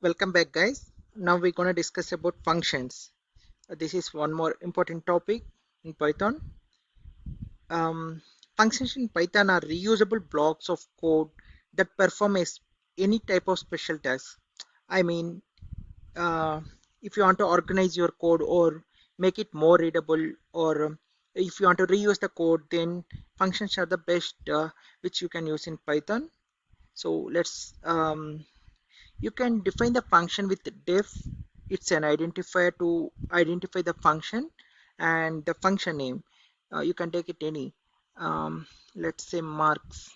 Welcome back, guys. Now we're going to discuss about functions. This is one more important topic in Python. Um, Functions in Python are reusable blocks of code that perform as any type of special task. I mean, uh, if you want to organize your code or make it more readable, or if you want to reuse the code, then functions are the best which you can use in Python. So you can define the function with def. It's an identifier to identify the function and the function name. You can take it any. Let's say marks,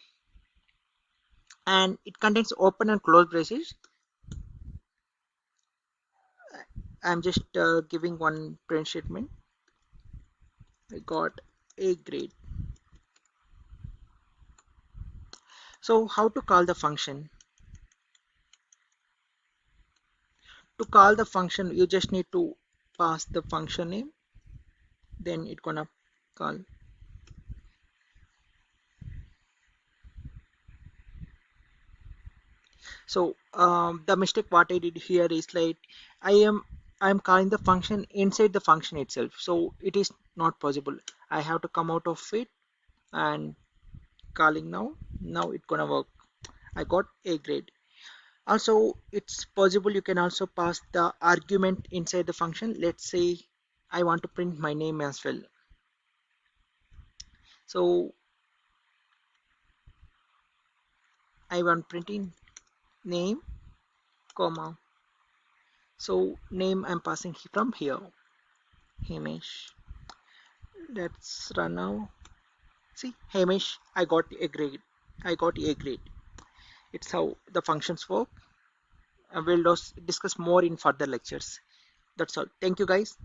and it contains open and close braces. I'm just giving one print statement. I got A grade. So how to call the function? To call the function, you just need to pass the function name. Then it's gonna call. So the mistake what I did here is like I am I'm calling the function inside the function itself. So it is not possible. I have to come out of it and calling now. Now it's gonna work. I got A grade. Also, it's possible you can also pass the argument inside the function. Let's say I want to print my name as well. So I want printing name, comma. So name I'm passing from here. Hamish. Let's run now. See, Hamish, I got a grade. I got a grade. It's how the functions work. We'll discuss more in further lectures. That's all. Thank you, guys.